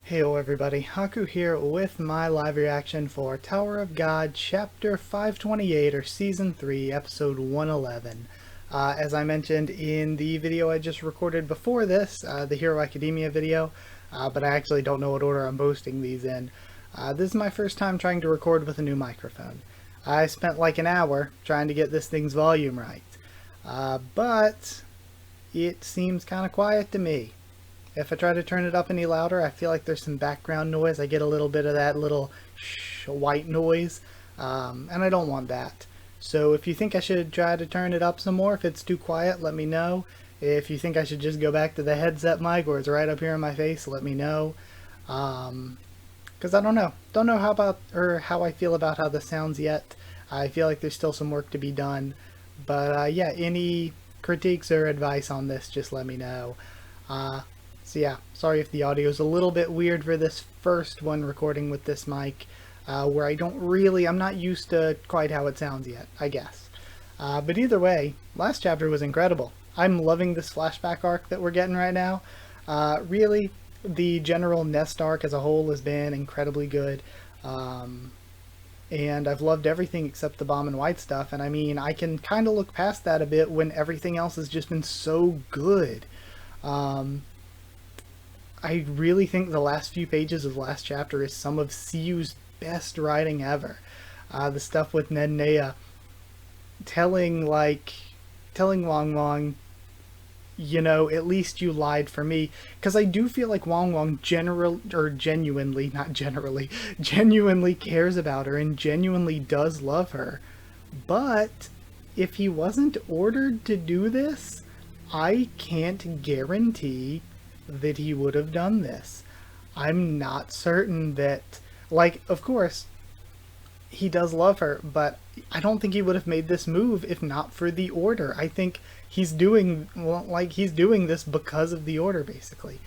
Heyo everybody, Haku here with my live reaction for Tower of God Chapter 528 or Season 3 Episode 111. As I mentioned in the video I just recorded before this, the Hero Academia video, but I actually don't know what order I'm posting these in. This is my first time trying to record with a new microphone. I spent like an hour trying to get this thing's volume right, but it seems kind of quiet to me. If I try to turn it up any louder, I feel like there's some background noise. I get a little bit of that little white noise, and I don't want that. So if you think I should try to turn it up some more, if it's too quiet, let me know. If you think I should just go back to the headset mic where it's right up here in my face, let me know. Because I don't know. Don't know how I feel about how this sounds yet. I feel like there's still some work to be done. But yeah, any critiques or advice on this, just let me know. So yeah, sorry if the audio is a little bit weird for this first one recording with this mic, where I'm not used to quite how it sounds yet, I guess. But either way, last chapter was incredible. I'm loving this flashback arc that we're getting right now. Really, the general Nest arc as a whole has been incredibly good. And I've loved everything except the Bomb and White stuff, and I mean, I can kind of look past that a bit when everything else has just been so good. I really think the last few pages of the last chapter is some of CU's best writing ever. The stuff with Ned and Nea telling Wong Wong, you know, at least you lied for me. Because I do feel like Wong Wong genuinely cares about her and genuinely does love her. But if he wasn't ordered to do this, I can't guarantee that he would have done this. I'm not certain that, like, of course, he does love her, but I don't think he would have made this move if not for the order. I think he's doing this because of the order, basically.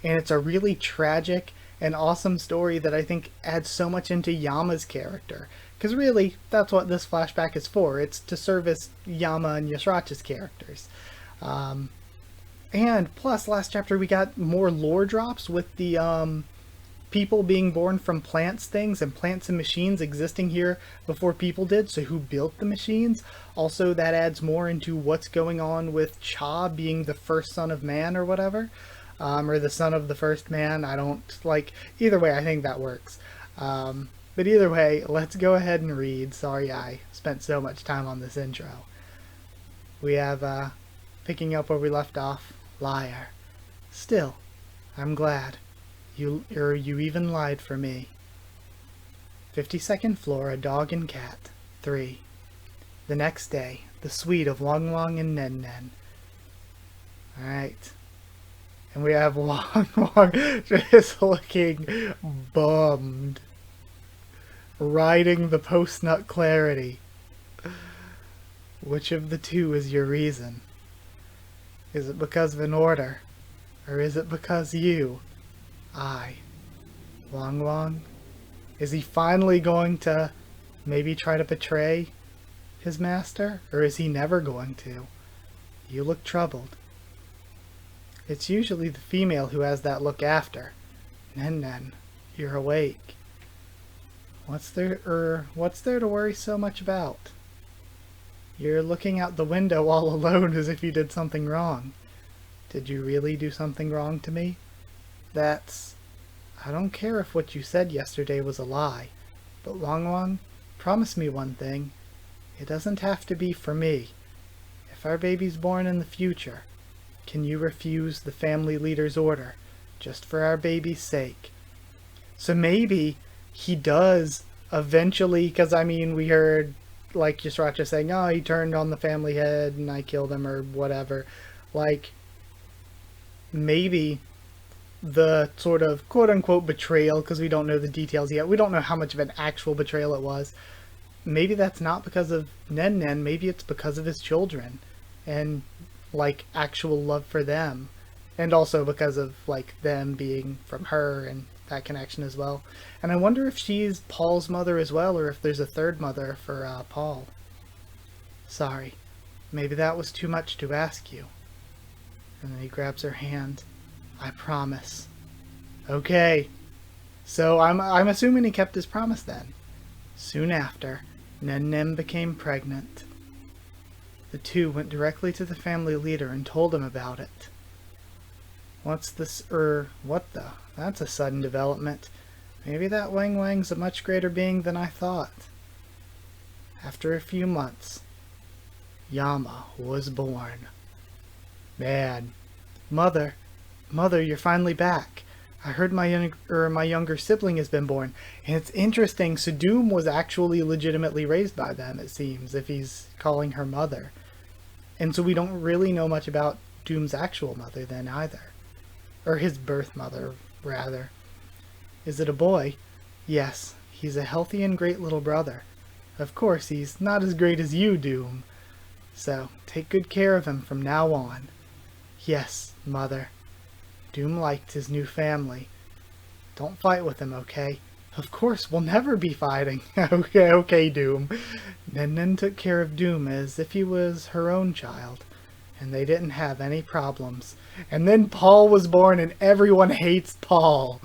And it's a really tragic and awesome story that I think adds so much into Yama's character. Because really, that's what this flashback is for. It's to service Yama and Yasracha's characters. And plus, last chapter we got more lore drops with the people being born from plants and plants and machines existing here before people did, so who built the machines. Also, that adds more into what's going on with Cha being the first son of man or whatever, or the son of the first man. I don't, like, either way I think that works. But either way, let's go ahead and read. Sorry I spent so much time on this intro. We have, picking up where we left off, liar. Still, I'm glad. You even lied for me. 52nd floor, a dog and cat. 3. The next day, the suite of Wong Wong and Nen Nen. Alright. And we have Wong Wong just looking bummed. Riding the post-nut clarity. Which of the two is your reason? Is it because of an order? Or is it because you? Wong Wong? Is he finally going to maybe try to betray his master? Or is he never going to? You look troubled. It's usually the female who has that look after. Nen Nen, you're awake. What's there to worry so much about? You're looking out the window all alone as if you did something wrong. Did you really do something wrong to me? I don't care if what you said yesterday was a lie, but Wong Wong, promise me one thing. It doesn't have to be for me. If our baby's born in the future, can you refuse the family leader's order, just for our baby's sake? So maybe he does eventually, because I mean, we heard like Yasracha saying, oh, he turned on the family head and I killed him or whatever. Like, maybe the sort of quote-unquote betrayal, because we don't know the details yet, we don't know how much of an actual betrayal it was, maybe that's not because of Nen Nen, maybe it's because of his children and like actual love for them, and also because of like them being from her and that connection as well. And I wonder if she's Paul's mother as well, or if there's a third mother for Paul. Sorry, maybe that was too much to ask you. And then he grabs her hand. I promise. Okay, So I'm assuming he kept his promise then. Soon after, Nen Nen became pregnant. The two went directly to the family leader and told him about it. What's this, what the? That's a sudden development. Maybe that Wang Wang's a much greater being than I thought. After a few months, Yama was born. Man, Mother, you're finally back. I heard my younger sibling has been born, and it's interesting. So Doom was actually legitimately raised by them, it seems, if he's calling her mother. And so we don't really know much about Doom's actual mother then either. Or his birth mother, rather. Is it a boy? Yes, he's a healthy and great little brother. Of course, he's not as great as you, Doom. So, take good care of him from now on. Yes, Mother. Doom liked his new family. Don't fight with him, okay? Of course, we'll never be fighting. Okay, Doom. Nen Nen took care of Doom as if he was her own child, and they didn't have any problems. And then Paul was born, and everyone hates Paul,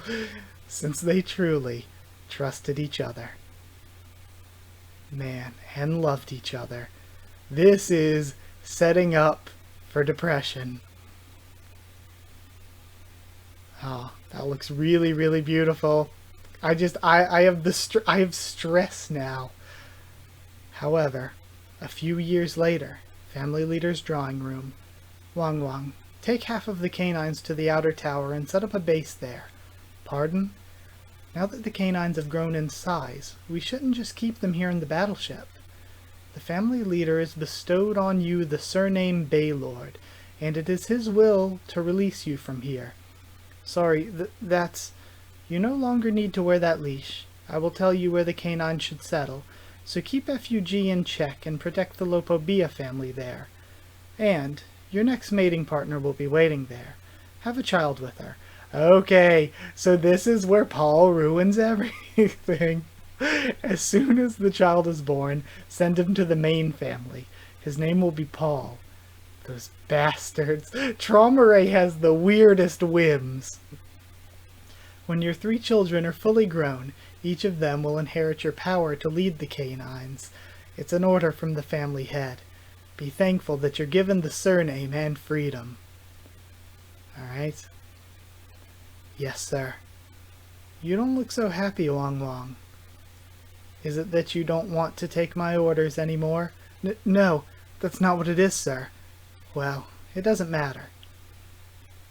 since they truly trusted each other. Man, and loved each other. This is setting up for depression. Oh, that looks really, really beautiful. I have stress now. However, a few years later, family leader's drawing room. Wang Wang, take half of the canines to the outer tower and set up a base there. Pardon? Now that the canines have grown in size, we shouldn't just keep them here in the battleship. The family leader has bestowed on you the surname Baylord, and it is his will to release you from here. Sorry, you no longer need to wear that leash. I will tell you where the canines should settle, so keep FUG in check and protect the Lopobia family there. And your next mating partner will be waiting there. Have a child with her. Okay, so this is where Paul ruins everything. As soon as the child is born, send him to the main family. His name will be Paul. Those bastards. Traumaray has the weirdest whims. When your 3 children are fully grown, each of them will inherit your power to lead the canines. It's an order from the family head. Be thankful that you're given the surname and freedom. Alright? Yes, sir. You don't look so happy, Wang Wang. Is it that you don't want to take my orders anymore? No, that's not what it is, sir. Well, it doesn't matter.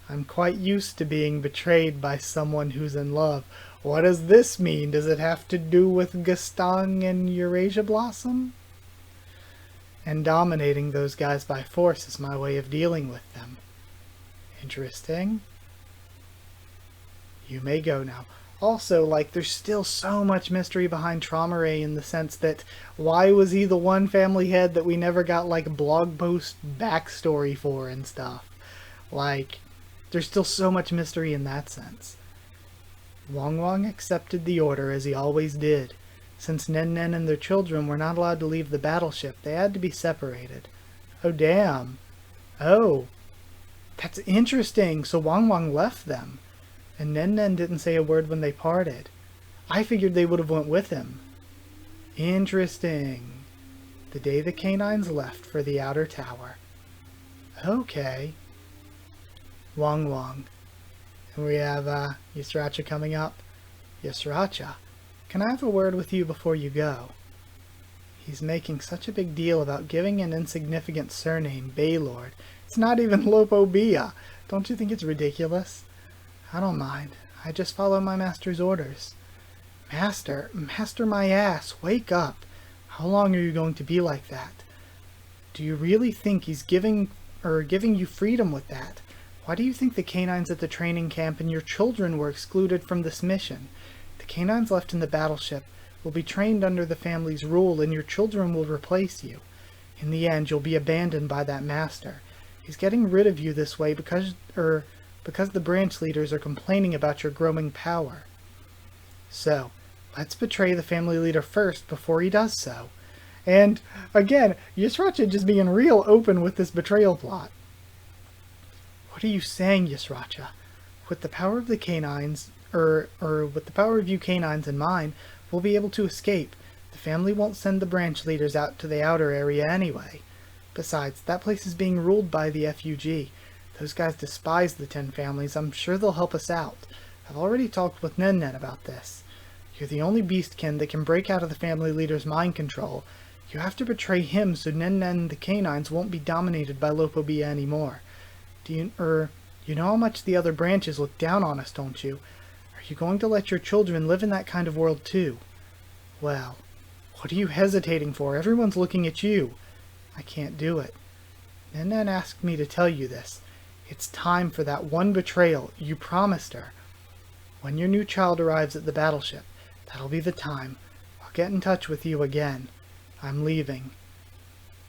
I'm quite used to being betrayed by someone who's in love. What does this mean? Does it have to do with Gaston and Eurasia Blossom? And dominating those guys by force is my way of dealing with them. Interesting. You may go now. Also, there's still so much mystery behind Traumaray in the sense that why was he the one family head that we never got, blog post backstory for and stuff? There's still so much mystery in that sense. Wang Wang accepted the order as he always did. Since Nen Nen and their children were not allowed to leave the battleship, they had to be separated. Oh, damn. Oh. That's interesting. So Wang Wang left them. And Nen Nen didn't say a word when they parted. I figured they would have went with him. Interesting. The day the canines left for the outer tower. Okay. Wang Wang. And we have Yusracha coming up. Yusracha, can I have a word with you before you go? He's making such a big deal about giving an insignificant surname, Baylord. It's not even Lopobia. Don't you think it's ridiculous? I don't mind. I just follow my master's orders. Master my ass, wake up. How long are you going to be like that? Do you really think he's giving you freedom with that? Why do you think the canines at the training camp and your children were excluded from this mission? The canines left in the battleship will be trained under the family's rule, and your children will replace you. In the end, you'll be abandoned by that master. He's getting rid of you this way because the branch leaders are complaining about your growing power. So, let's betray the family leader first before he does so. And, again, Yusracha just being real open with this betrayal plot. What are you saying, Yusracha? With the power of the canines, with the power of you canines in mine, we'll be able to escape. The family won't send the branch leaders out to the outer area anyway. Besides, that place is being ruled by the FUG. Those guys despise the 10 families. I'm sure they'll help us out. I've already talked with Nen Nen about this. You're the only beastkin that can break out of the family leader's mind control. You have to betray him so Nen Nen and the canines won't be dominated by Lopobia anymore. You know how much the other branches look down on us, don't you? Are you going to let your children live in that kind of world too? Well, what are you hesitating for? Everyone's looking at you. I can't do it. Nen Nen asked me to tell you this. It's time for that one betrayal. You promised her. When your new child arrives at the battleship, that'll be the time. I'll get in touch with you again. I'm leaving.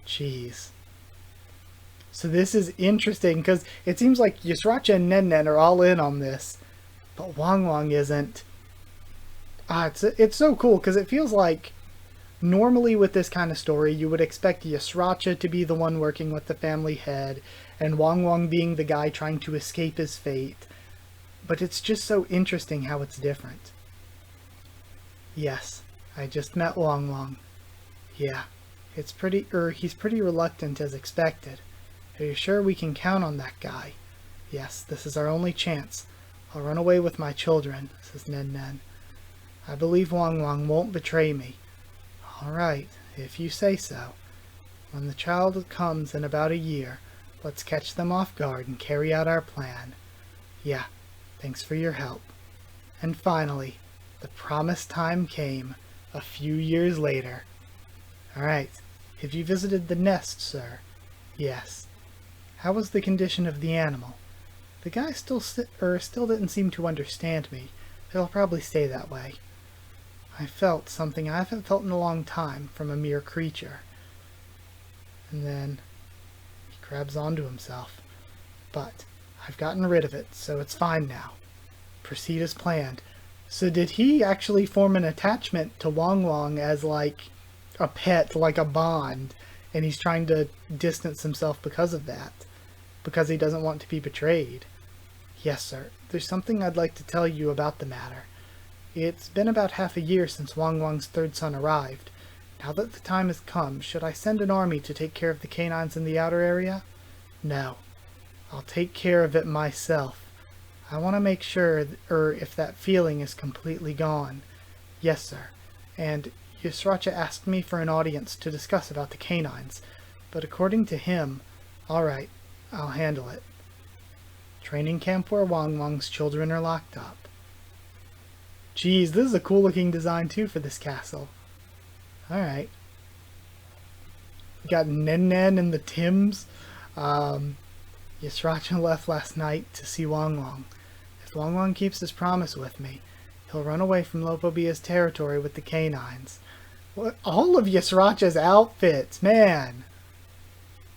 Jeez. So this is interesting, because it seems like Yusracha and Nen Nen are all in on this, but Wang Wang isn't. It's so cool, because it feels like normally with this kind of story, you would expect Yusracha to be the one working with the family head, and Wang Wang being the guy trying to escape his fate. But it's just so interesting how it's different. Yes, I just met Wang Wang. Yeah, he's pretty reluctant as expected. Are you sure we can count on that guy? Yes, this is our only chance. I'll run away with my children, says Nen Nen. I believe Wang Wang won't betray me. All right, if you say so. When the child comes in about a year, let's catch them off guard and carry out our plan. Yeah, thanks for your help. And finally, the promised time came, a few years later. All right, have you visited the nest, sir? Yes. How was the condition of the animal? The guy still didn't seem to understand me. It'll probably stay that way. I felt something I haven't felt in a long time from a mere creature. And then he grabs onto himself. But I've gotten rid of it, so it's fine now. Proceed as planned. So did he actually form an attachment to Wang Wang as like a pet, like a bond, and he's trying to distance himself because of that? Because he doesn't want to be betrayed. Yes, sir. There's something I'd like to tell you about the matter. It's been about half a year since Wang Wang's third son arrived. Now that the time has come, should I send an army to take care of the canines in the outer area? No. I'll take care of it myself. I want to make sure if that feeling is completely gone. Yes, sir. And Yusracha asked me for an audience to discuss about the canines. But according to him, all right, I'll handle it. Training camp where Wang Wang's children are locked up. Geez, this is a cool looking design too for this castle. Alright. We got Nen Nen and the Tims. Yusracha left last night to see Wang Wang. If Wang Wang keeps his promise with me, he'll run away from Lopobia's territory with the canines. What, all of Yusracha's outfits, man!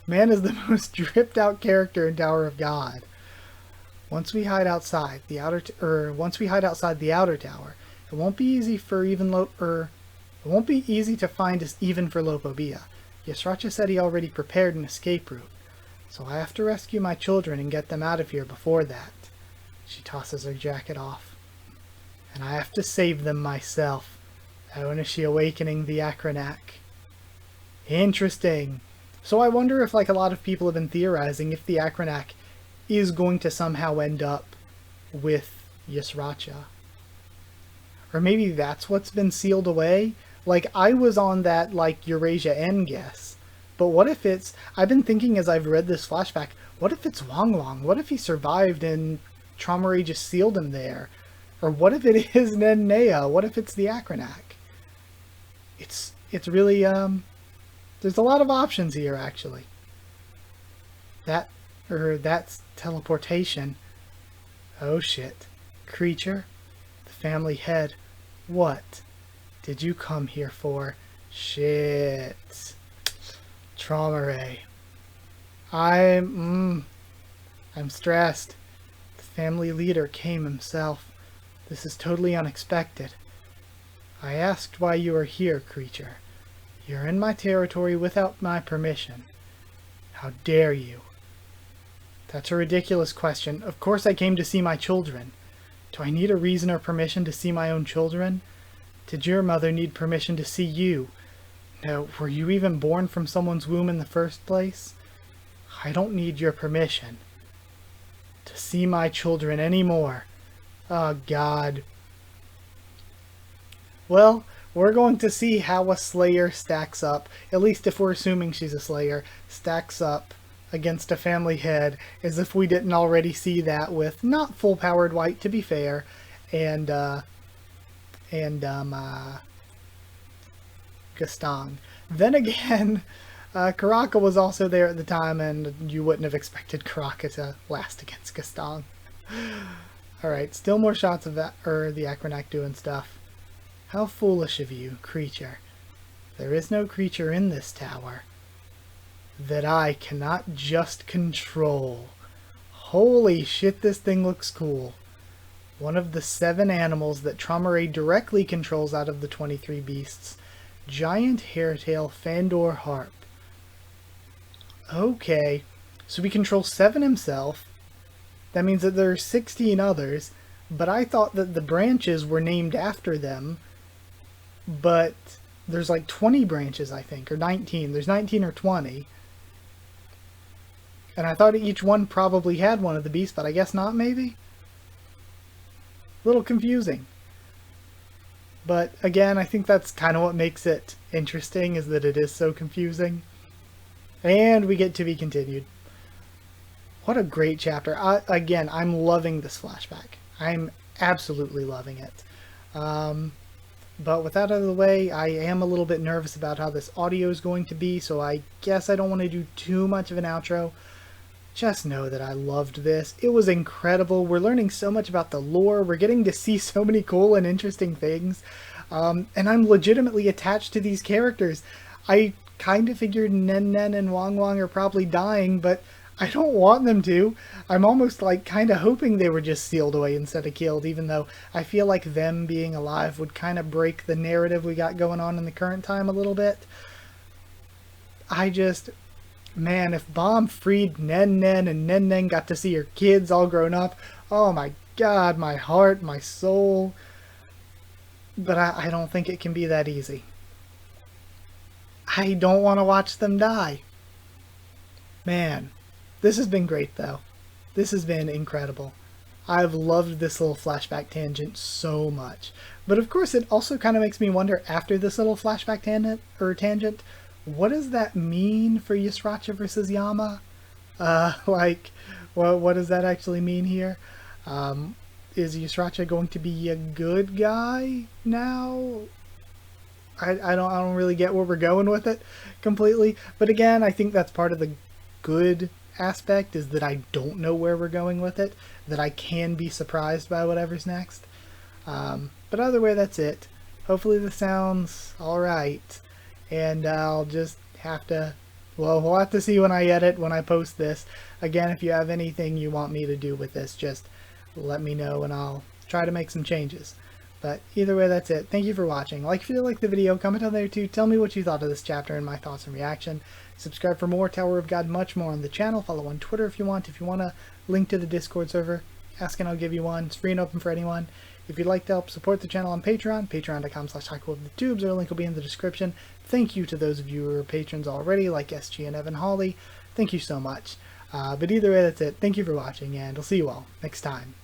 Man is the most dripped out character in Tower of God. Once we hide outside the outer tower, it won't be easy to find us even for Lopobia. Yusracha said he already prepared an escape route, so I have to rescue my children and get them out of here before that. She tosses her jacket off. And I have to save them myself. When is she awakening the Akranak? Interesting. So I wonder if, like a lot of people have been theorizing, if the Akranak is going to somehow end up with Yusracha. Or maybe that's what's been sealed away? Like, I was on that, like, Eurasia N guess. But what if it's... I've been thinking as I've read this flashback, what if it's Wang Wang? What if he survived and Trauma Ray just sealed him there? Or what if it is Nen Nea? What if it's the Akranak? It's really, there's a lot of options here, actually. That's teleportation. Oh shit. Creature? The family head. What did you come here for? Shit. Trauma Ray. I'm stressed. The family leader came himself. This is totally unexpected. I asked why you are here, creature. You're in my territory without my permission. How dare you? That's a ridiculous question. Of course I came to see my children. Do I need a reason or permission to see my own children? Did your mother need permission to see you? No, were you even born from someone's womb in the first place? I don't need your permission to see my children anymore. Oh, God. Well, we're going to see how a Slayer stacks up, at least if we're assuming she's a Slayer, stacks up against a family head, as if we didn't already see that with not full-powered White, to be fair, and Gaston. Then again, Karaka was also there at the time, and you wouldn't have expected Karaka to last against Gaston. Alright, still more shots of that, the Acronac doing stuff. How foolish of you, creature. There is no creature in this tower that I cannot just control. Holy shit, this thing looks cool. One of the 7 animals that Traumerade directly controls out of the 23 beasts. Giant Hairtail Fandor Harp. Okay, so we control 7 himself. That means that there are 16 others, but I thought that the branches were named after them. But there's like 20 branches, I think, or 19. There's 19 or 20. And I thought each one probably had one of the beasts, but I guess not, maybe? A little confusing. But again, I think that's kind of what makes it interesting, is that it is so confusing. And we get to be continued. What a great chapter. Again, I'm loving this flashback. I'm absolutely loving it. But with that out of the way, I am a little bit nervous about how this audio is going to be, so I guess I don't want to do too much of an outro. Just know that I loved this. It was incredible. We're learning so much about the lore. We're getting to see so many cool and interesting things. And I'm legitimately attached to these characters. I kind of figured Nen Nen and Wang Wang are probably dying, but I don't want them to. I'm almost like kind of hoping they were just sealed away instead of killed, even though I feel like them being alive would kind of break the narrative we got going on in the current time a little bit. Man, if Bomb freed Nen Nen and Nen Nen got to see her kids all grown up, oh my God, my heart, my soul. But I don't think it can be that easy. I don't want to watch them die. Man, this has been great though. This has been incredible. I've loved this little flashback tangent so much. But of course it also kind of makes me wonder, after this little flashback tangent, what does that mean for Yusracha versus Yama? What does that actually mean here? Is Yusracha going to be a good guy now? I don't really get where we're going with it completely. But again, I think that's part of the good aspect, is that I don't know where we're going with it, that I can be surprised by whatever's next. But either way, that's it. Hopefully this sounds alright. And I'll just have to, well, we'll have to see when I edit, when I post this. Again, if you have anything you want me to do with this, just let me know and I'll try to make some changes. But either way, that's it. Thank you for watching. Like if you liked the video, comment down there too. Tell me what you thought of this chapter and my thoughts and reaction. Subscribe for more Tower of God, much more on the channel. Follow on Twitter if you want. If you want a link to the Discord server, ask and I'll give you one. It's free and open for anyone. If you'd like to help support the channel on Patreon, patreon.com/HakuOfTheTubes, our link will be in the description. Thank you to those of you who are patrons already, like SG and Evan Hawley. Thank you so much. But either way, that's it. Thank you for watching, and I'll see you all next time.